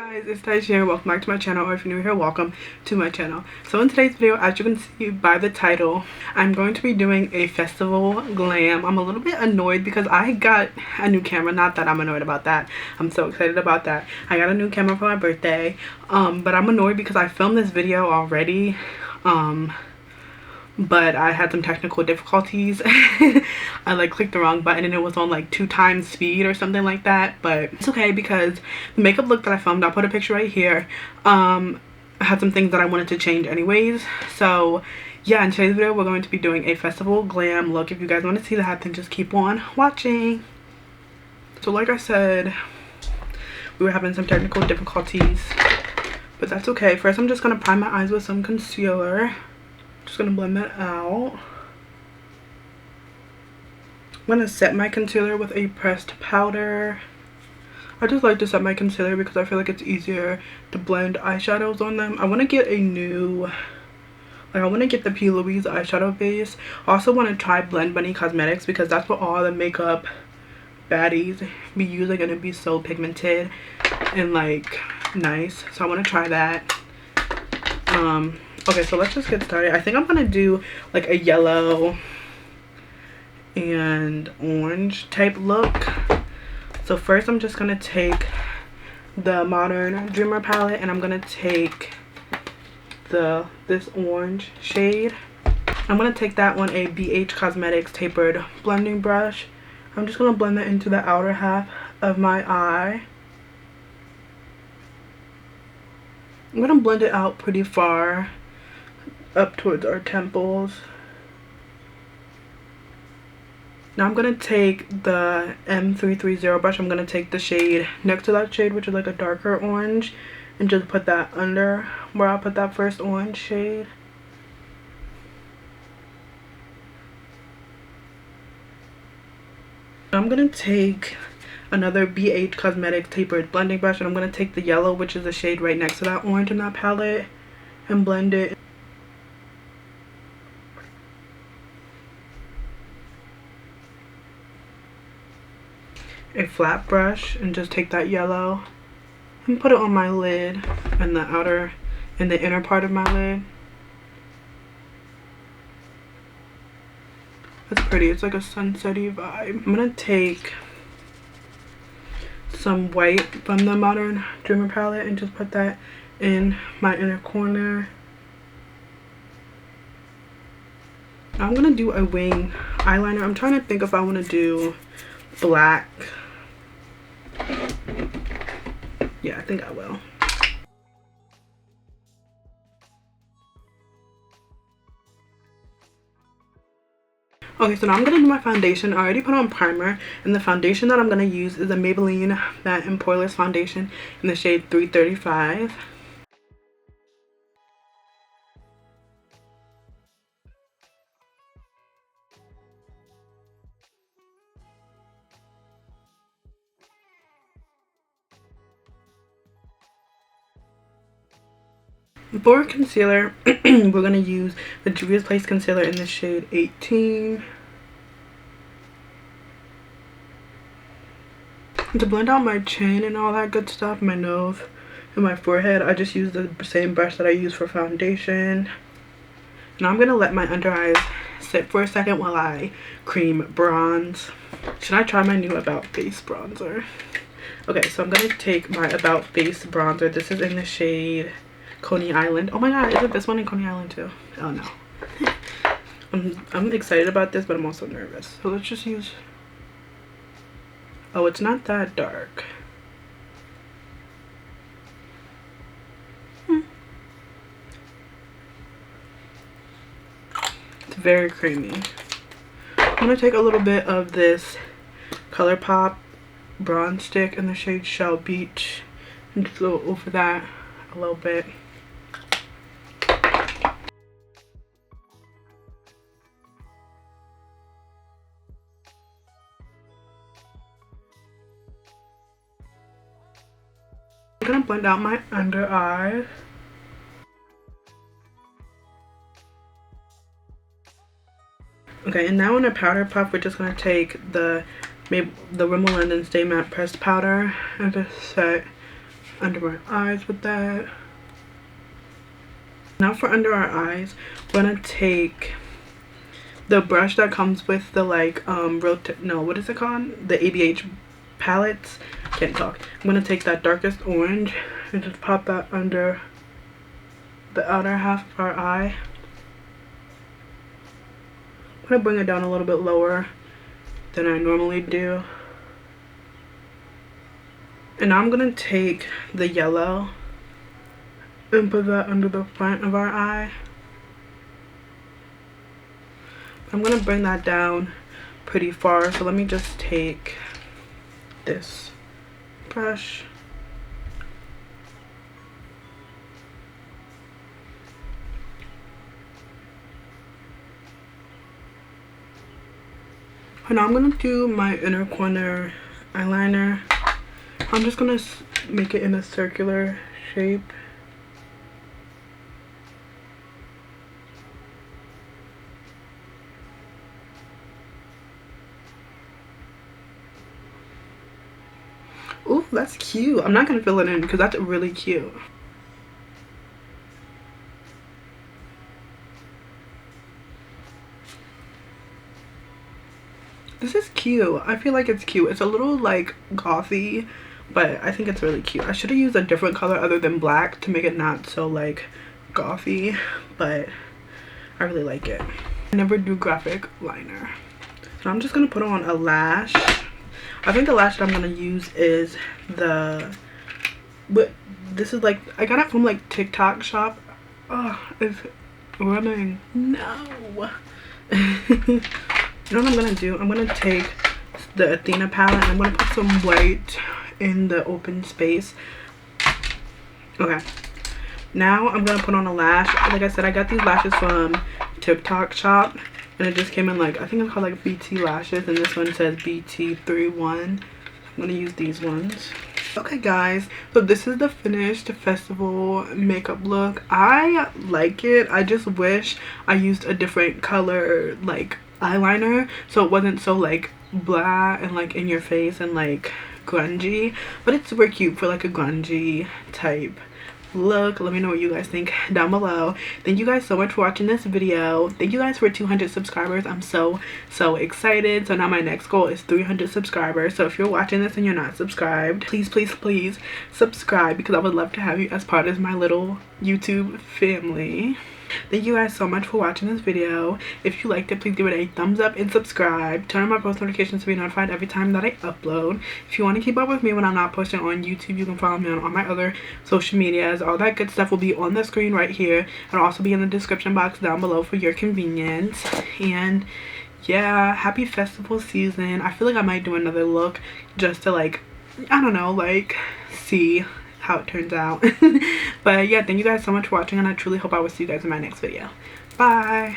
Guys, it's Dyjere. Welcome back to my channel, or if you're new here, welcome to my channel. So in today's video, as you can see by the title, I'm going to be doing a festival glam. I'm a little bit annoyed because I got a new camera. Not that I'm annoyed about that, I'm so excited about that. I got a new camera for my birthday, but I'm annoyed because I filmed this video already, but I had some technical difficulties. I like clicked the wrong button and it was on like 2 times speed or something like that, but it's okay because the makeup look that I filmed, I'll put a picture right here, I had some things that I wanted to change anyways. So yeah, in today's video we're going to be doing a festival glam look. If you guys want to see that, then just keep on watching. So like I said, we were having some technical difficulties, but that's okay. First I'm just gonna prime my eyes with some concealer. Just gonna blend that out. I'm gonna set my concealer with a pressed powder. I just like to set my concealer because I feel like it's easier to blend eyeshadows on them. I want to get a new, I want to get the P. Louise eyeshadow base. I also want to try Blend Bunny Cosmetics because that's what all the makeup baddies be using, and it'd be so pigmented and like nice. So I want to try that. Okay, so let's just get started. I think I'm gonna do like a yellow and orange type look. So first I'm just gonna take the Modern Dreamer palette and I'm gonna take this orange shade. I'm gonna take that one, a BH Cosmetics tapered blending brush. I'm just gonna blend that into the outer half of my eye. I'm gonna blend it out pretty far up towards our temples. Now I'm gonna take the M330 brush. I'm gonna take the shade next to that shade, which is like a darker orange, and just put that under where I put that first orange shade. I'm gonna take another BH Cosmetics tapered blending brush, and I'm gonna take the yellow, which is the shade right next to that orange in that palette, and blend it. A flat brush and just take that yellow and put it on my lid and the inner part of my lid. That's pretty. It's like a sunsetty vibe. I'm gonna take some white from the Modern Dreamer palette and just put that in my inner corner. I'm gonna do a wing eyeliner. I'm trying to think if I want to do black. Yeah, I think I will. Okay, so now I'm gonna do my foundation. I already put on primer, and the foundation that I'm gonna use is a Maybelline Matte and Poreless foundation in the shade 335. For concealer, we're going to use the Juvia's Place concealer in the shade 18. To blend out my chin and all that good stuff, my nose and my forehead, I just use the same brush that I use for foundation. Now I'm going to let my under eyes sit for a second while I cream bronze. Should I try my new About Face bronzer? Okay, so I'm going to take my About Face bronzer. This is in the shade Coney Island. Oh my god, is it this one in Coney Island too? Oh no. I'm excited about this, but I'm also nervous. So let's just use... Oh, it's not that dark. It's very creamy. I'm gonna take a little bit of this ColourPop bronze stick in the shade Shell Beach and just go over that a little bit. I'm gonna blend out my under eye. Okay, and now in a powder puff, we're just gonna take the Rimmel London Stay Matte pressed powder and just set under my eyes with that. Now for under our eyes, we're gonna take the brush that comes with the like what is it called, the ABH palettes. Can't talk. I'm gonna take that darkest orange and just pop that under the outer half of our eye. I'm gonna bring it down a little bit lower than I normally do. And now I'm gonna take the yellow and put that under the front of our eye. I'm gonna bring that down pretty far, so let me just take this brush. And now I'm gonna do my inner corner eyeliner. I'm just gonna make it in a circular shape. Ooh, that's cute. I'm not gonna fill it in because that's really cute. This is cute. I feel like it's cute. It's a little like gothy, but I think it's really cute. I should have used a different color other than black to make it not so like gothy, but I really like it. I never do graphic liner. So I'm just gonna put on a lash. I think the lash that I'm gonna use is this is like, I got it from like TikTok shop. Oh, it's running. No. You know what I'm gonna do? I'm gonna take the Athena palette and I'm gonna put some white in the open space. Okay. Now I'm gonna put on a lash. Like I said, I got these lashes from TikTok shop. And it just came in like, I think it's called like BT lashes. And this one says BT31. I'm gonna use these ones. Okay guys, so this is the finished festival makeup look. I like it. I just wish I used a different color like eyeliner, so it wasn't so like blah and like in your face and like grungy, but it's super cute for like a grungy type look. Let me know what you guys think down below. Thank you guys so much for watching this video. Thank you guys for 200 subscribers. I'm so excited. So now my next goal is 300 subscribers. So if you're watching this and you're not subscribed, please subscribe, because I would love to have you as part of my little YouTube family. Thank you guys so much for watching this video. If you liked it, please give it a thumbs up and subscribe. Turn on my post notifications to be notified every time that I upload. If you want to keep up with me when I'm not posting on YouTube, you can follow me on all my other social medias. All that good stuff will be on the screen right here. It'll also be in the description box down below for your convenience. And yeah, happy festival season. I feel like I might do another look just to like, I don't know, like see how it turns out. But yeah, thank you guys so much for watching, and I truly hope I will see you guys in my next video. Bye.